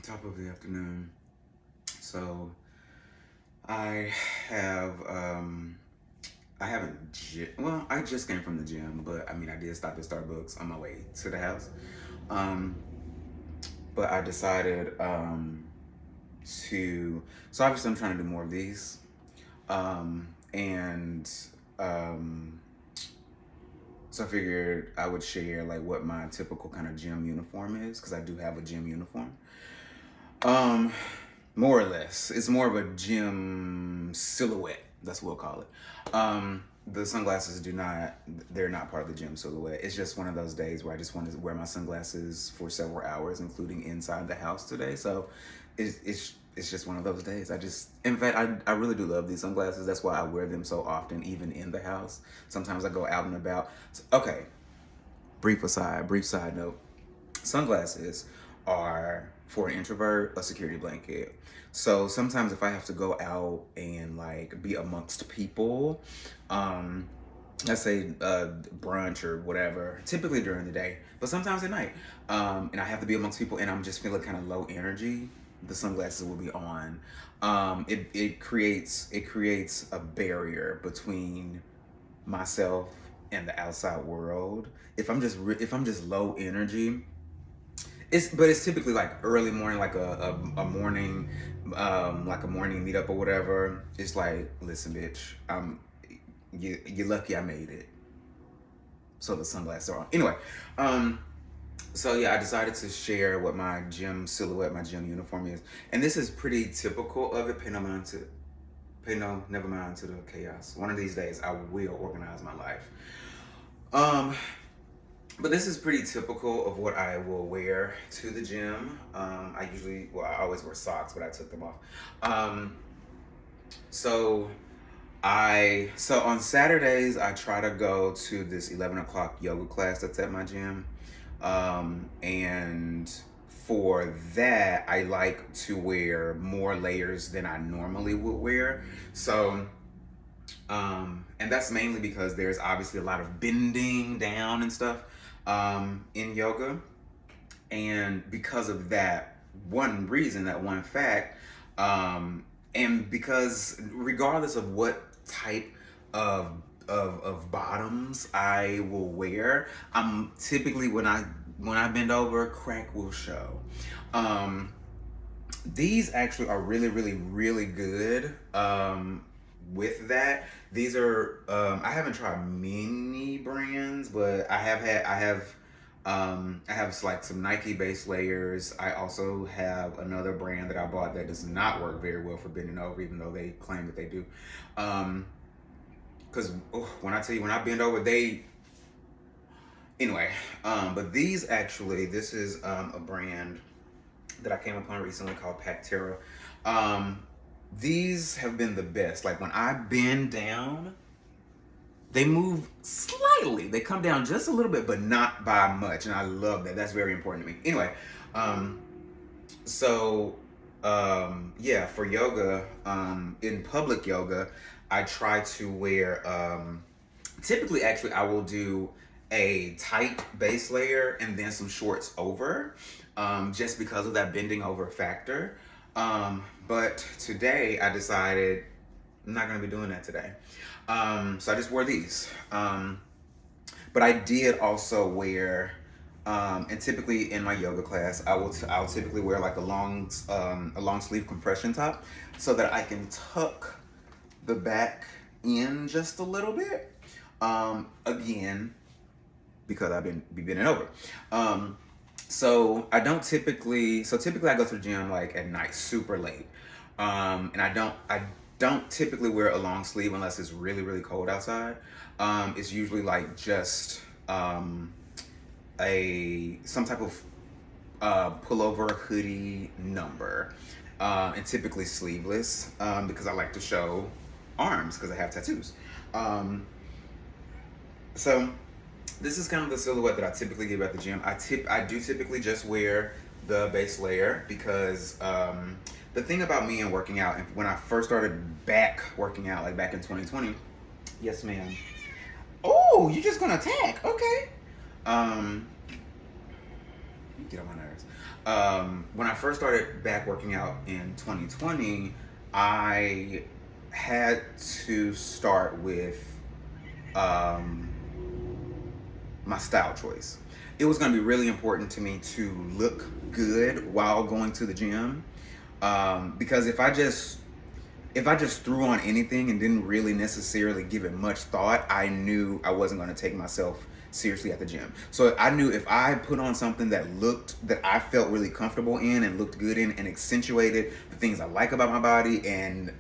Top of the afternoon. So I have I haven't well, I just came from the gym, but I mean I did stop at Starbucks on my way to the house. Um but I decided to so obviously I'm trying to do more of these. And um so I figured I would share like what my typical kind of gym uniform is because I do have a gym uniform. Um, More or less. It's more of a gym silhouette. That's what we'll call it. The sunglasses they're not part of the gym silhouette. It's just one of those days where I just wanted to wear my sunglasses for several hours, including inside the house today. So it's just one of those days. In fact, I really do love these sunglasses. That's why I wear them so often, even in the house. Sometimes I go out and about. Okay, brief side note. Sunglasses are for an introvert a security blanket. So sometimes if I have to go out and like be amongst people, um, let's say brunch or whatever, typically during the day, but sometimes at night, and I have to be amongst people and I'm just feeling kind of low energy, the sunglasses will be on. It creates a barrier between myself and the outside world. If I'm just low energy, it's typically like early morning, like a morning, like a morning meetup or whatever. It's like, listen, bitch, you're lucky I made it. So the sunglasses are on. Anyway, um, so yeah, I decided to share what my gym silhouette, my gym uniform is, and this is pretty typical of it. Never mind to the chaos. One of these days, I will organize my life. Um, But this is pretty typical of what I will wear to the gym. I always wear socks, but I took them off. Um, so so on Saturdays, I try to go to this 11 o'clock yoga class that's at my gym. And for that, I like to wear more layers than I normally would wear. And that's mainly because there's obviously a lot of bending down and stuff in yoga. And because of that one reason, that one fact, and because regardless of what type of of bottoms I will wear, I'm typically when I bend over, crack will show. Um, these actually are really, really, really good. With that, these are I haven't tried many brands, but I have like some Nike base layers. I also have another brand that I bought that does not work very well for bending over, even though they claim that they do. Because when I tell you, when I bend over, they anyway. But this is a brand that I came upon recently called Pactera. Um, these have been the best. Like when I bend down, they move slightly. They come down just a little bit, but not by much. And I love that. That's very important to me. Anyway, um, so yeah, for yoga, in public yoga, I try to wear typically actually I will do a tight base layer and then some shorts over, just because of that bending over factor. But today I decided I'm not gonna be doing that today. So I just wore these. But I did also wear, and typically in my yoga class, I'll typically wear like a long sleeve compression top, so that I can tuck the back in just a little bit. Again, because I've been be bending over. So typically I go to the gym like at night, super late. And I don't typically wear a long sleeve unless it's really, really cold outside. It's usually like just a some type of pullover hoodie number, and typically sleeveless, because I like to show arms because I have tattoos. Um, so this is kind of the silhouette that I typically give at the gym. I do typically just wear the base layer because the thing about me and working out, and when I first started back working out, like back in 2020, yes, ma'am. Oh, you're just gonna attack? Okay. Um, get on my nerves. When I first started back working out in 2020, I had to start with um, my style choice. It was going to be really important to me to look good while going to the gym, because if I just threw on anything and didn't really necessarily give it much thought, I knew I wasn't going to take myself seriously at the gym. So I knew if I put on something that I felt really comfortable in and looked good in and accentuated the things I like about my body and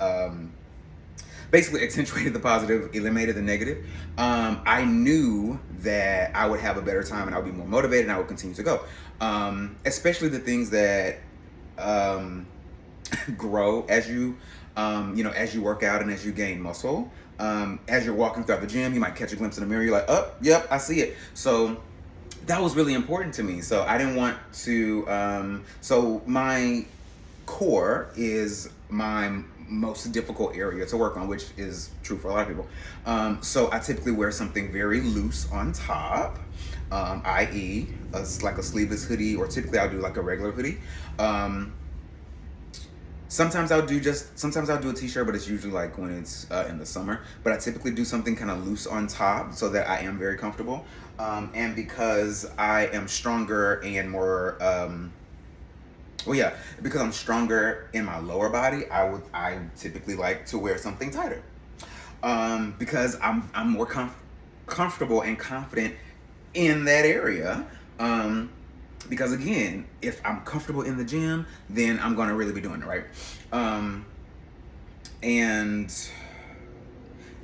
basically accentuated the positive, eliminated the negative, I knew that I would have a better time and I would be more motivated and I would continue to go. Especially the things that grow as as you work out and as you gain muscle. As you're walking throughout the gym, you might catch a glimpse in the mirror. You're like, oh, yep, I see it. So that was really important to me. So I didn't want to. So my core is my most difficult area to work on, which is true for a lot of people. So I typically wear something very loose on top, i.e., like a sleeveless hoodie, or typically I'll do like a regular hoodie. Sometimes I'll do a t-shirt, but it's usually like when it's in the summer. But I typically do something kind of loose on top so that I am very comfortable. And because I am stronger and more, because I'm stronger in my lower body, I typically like to wear something tighter. Because I'm more comfortable and confident in that area. Because again, if I'm comfortable in the gym, then I'm gonna really be doing it right. And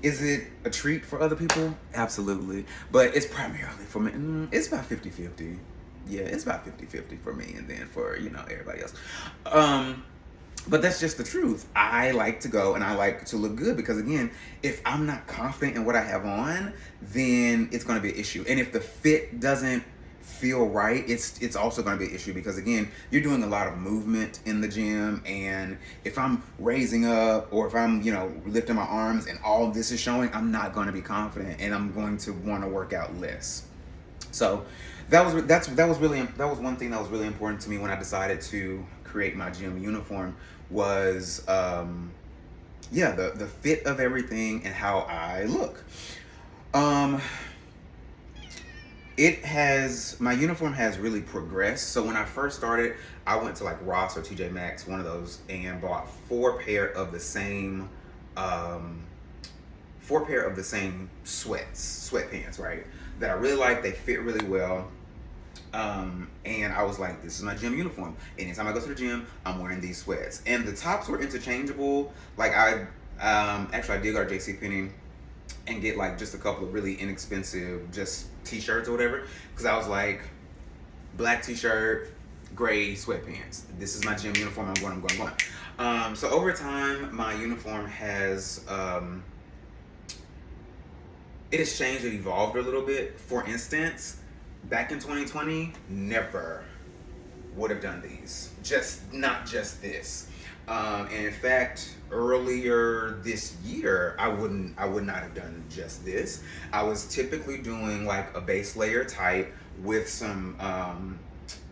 is it a treat for other people? Absolutely. But it's primarily for me. It's about 50-50. Yeah, it's about 50-50 for me and then for, everybody else. But that's just the truth. I like to go and I like to look good because, again, if I'm not confident in what I have on, then it's going to be an issue. And if the fit doesn't feel right, it's also going to be an issue because, again, you're doing a lot of movement in the gym, and if I'm raising up or if I'm lifting my arms and all of this is showing, I'm not going to be confident and I'm going to want to work out less. So that was one thing that was really important to me when I decided to create my gym uniform was the fit of everything and how I look. My uniform has really progressed. So when I first started, I went to like Ross or TJ Maxx, one of those, and bought four pair of the same sweatpants, right? That I really like. They fit really well. And I was like, this is my gym uniform. Anytime I go to the gym, I'm wearing these sweats. And the tops were interchangeable. Like I did go to JCPenney and get like just a couple of really inexpensive just t-shirts or whatever, because I was like, black t-shirt, gray sweatpants, this is my gym uniform, I'm going. So over time my uniform has it has changed and evolved a little bit. For instance, back in 2020, never would have done these, not just this. And in fact, earlier this year, I would not have done just this. I was typically doing like a base layer type with some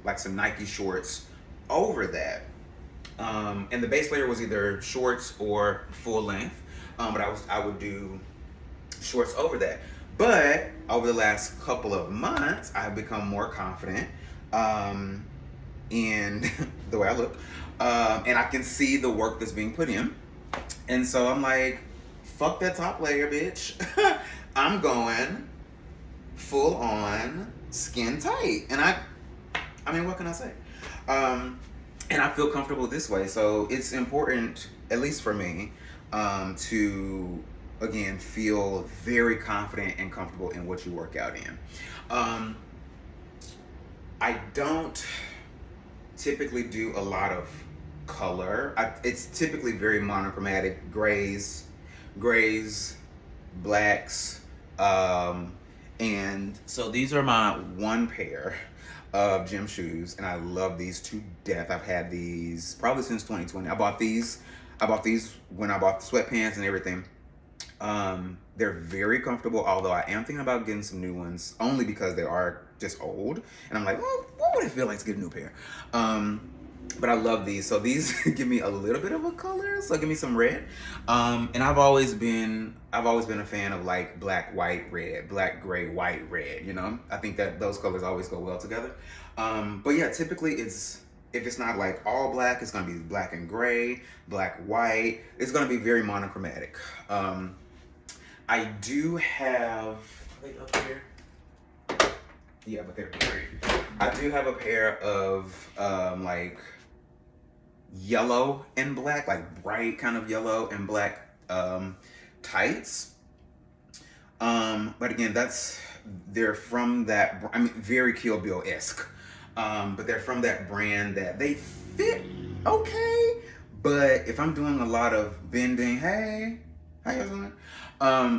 Nike shorts over that. And the base layer was either shorts or full length. But I would do shorts over that. But over the last couple of months, I've become more confident in the way I look. And I can see the work that's being put in. And so I'm like, fuck that top layer, bitch. I'm going full on skin tight. And I mean, what can I say? And I feel comfortable this way. So it's important, at least for me, to, again, feel very confident and comfortable in what you work out in. I don't typically do a lot of color. It's typically very monochromatic, grays, blacks, and so these are my one pair of gym shoes, and I love these to death. I've had these probably since 2020. I bought these when I bought the sweatpants and everything. They're very comfortable, although I am thinking about getting some new ones, only because they are just old. And I'm like, well, what would it feel like to get a new pair? But I love these. So these give me a little bit of a color. So give me some red. And I've always been a fan of like black, white, red, black, gray, white, red, you know? I think that those colors always go well together. But yeah, typically if it's not like all black, it's gonna be black and gray, black, white. It's gonna be very monochromatic. I do have, are they up here? Yeah, but they're great. I do have a pair of like yellow and black, like bright kind of yellow and black tights. But again, they're from that, I mean, very Kill Bill-esque. But they're from that brand that they fit okay. But if I'm doing a lot of bending, hey, how you doing?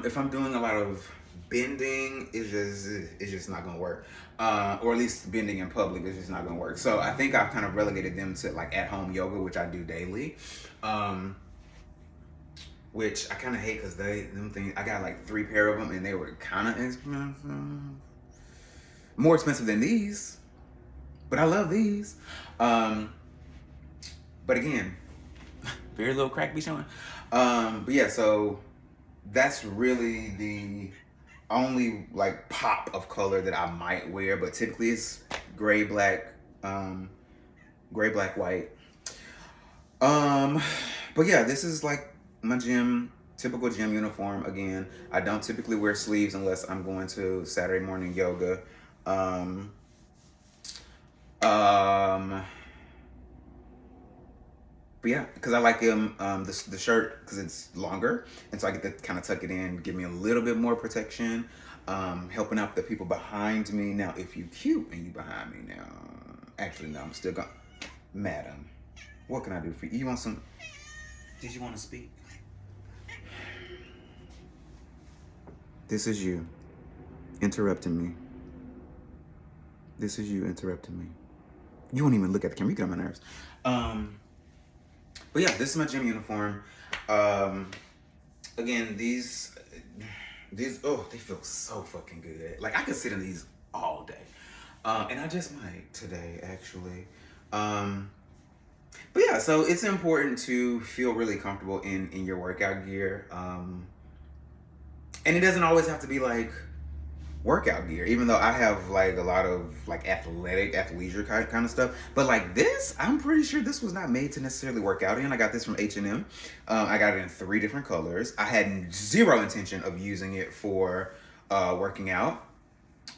If I'm doing a lot of bending, it's just not gonna work. Or at least bending in public is just not gonna work. So I think I've kind of relegated them to like at-home yoga, which I do daily. Which I kind of hate because I got like 3 pair of them and they were kind of expensive. More expensive than these. But I love these. But again, very little crack be showing. But yeah, so that's really the only like pop of color that I might wear. But typically it's gray, black, white. But yeah, this is like my typical gym uniform. Again, I don't typically wear sleeves unless I'm going to Saturday morning yoga. But yeah, because I like the shirt because it's longer, and so I get to kind of tuck it in, give me a little bit more protection, helping out the people behind me. Now, if you cute and you behind me now, actually no, I'm still going. Madam, what can I do for you? You want some? Did you want to speak? This is you interrupting me. This is you interrupting me. You won't even look at the camera. You get on my nerves. But yeah, this is my gym uniform. Again, these, oh, they feel so fucking good. Like I could sit in these all day. And I just might today, actually. But yeah, so it's important to feel really comfortable in your workout gear. And it doesn't always have to be like workout gear, even though I have like a lot of like athleisure kind of stuff. But like this, I'm pretty sure this was not made to necessarily work out in. I got this from H&M. I got it in 3 different colors. I had zero intention of using it for working out.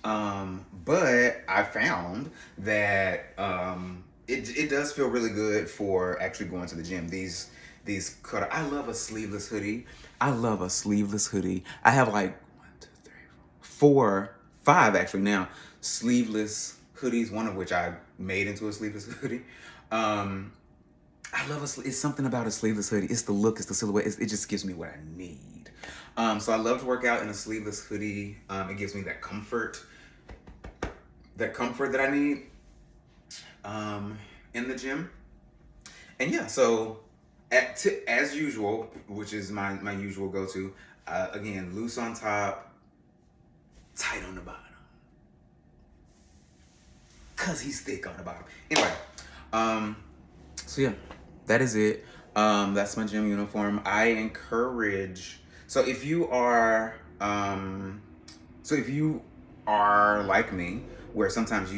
But I found that it does feel really good for actually going to the gym. These I love a sleeveless hoodie. I have like 4, 5 actually now sleeveless hoodies, one of which I made into a sleeveless hoodie. I love it's something about a sleeveless hoodie. It's the look, it's the silhouette. It just gives me what I need. So I love to work out in a sleeveless hoodie. It gives me that comfort that I need in the gym. And yeah, so as usual, which is my usual go-to, again, loose on top, tight on the bottom. Cause he's thick on the bottom. Anyway, so yeah, that is it. That's my gym uniform. I encourage, so if you are like me, where sometimes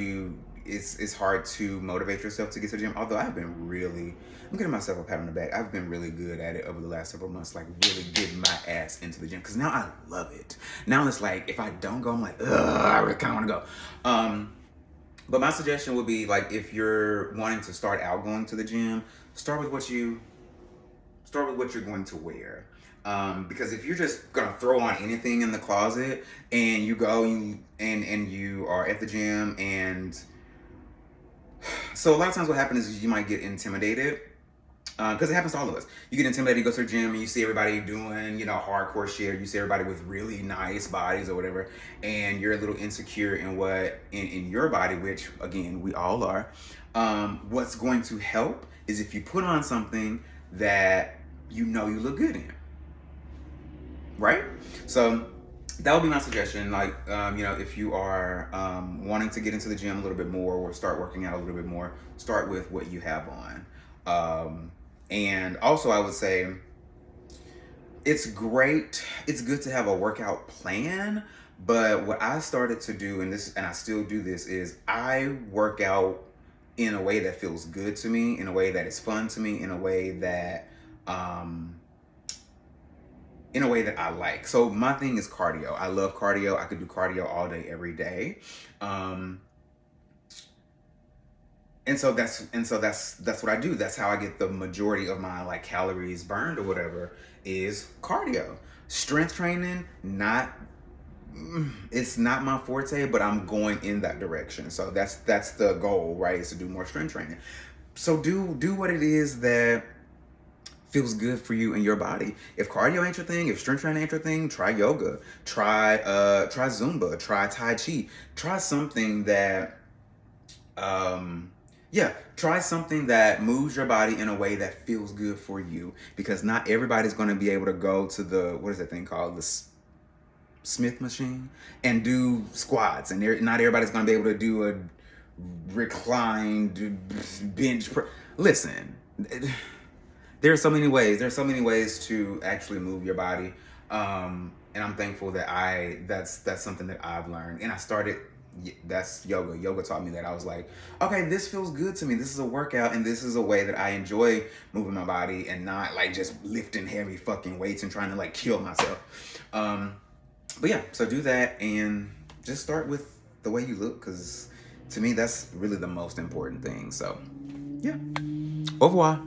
it's hard to motivate yourself to get to the gym, although I'm getting myself a pat on the back. I've been really good at it over the last several months, like really getting my ass into the gym. Because now I love it. Now it's like, if I don't go, I'm like, ugh, I really kind of want to go. But my suggestion would be, like, if you're wanting to start out going to the gym, start with what you're going to wear. Because if you're just gonna throw on anything in the closet and you go and you are at the gym, and so a lot of times what happens is you might get intimidated. Because it happens to all of us. You get intimidated, you go to the gym, and you see everybody doing, hardcore shit. You see everybody with really nice bodies or whatever, and you're a little insecure in your body, which, again, we all are. What's going to help is if you put on something that you look good in. Right? So that would be my suggestion. Like, you know, if you are wanting to get into the gym a little bit more or start working out a little bit more, start with what you have on. And also, I would say it's great. It's good to have a workout plan. But what I started to do, and I still do this, is I work out in a way that feels good to me, in a way that is fun to me, um, in a way that I like. So my thing is cardio. I love cardio. I could do cardio all day, every day. Um, and so that's what I do. That's how I get the majority of my like calories burned or whatever is cardio. Strength training, not it's not my forte, but I'm going in that direction. So that's the goal, right? Is to do more strength training. So do what it is that feels good for you and your body. If cardio ain't your thing, if strength training ain't your thing, try yoga, try Zumba, try Tai Chi, try something that yeah, try something that moves your body in a way that feels good for you, because not everybody's going to be able to go to the, what is that thing called, the Smith machine, and do squats, and not everybody's going to be able to do a reclined listen, there are so many ways. There's so many ways to actually move your body, and I'm thankful that that's something that I've learned. And I started. That's yoga. Yoga taught me that. I was like, okay, this feels good to me. This is a workout, and this is a way that I enjoy moving my body and not like just lifting heavy fucking weights and trying to like kill myself. But yeah, so do that and just start with the way you look, because to me that's really the most important thing. So yeah, au revoir.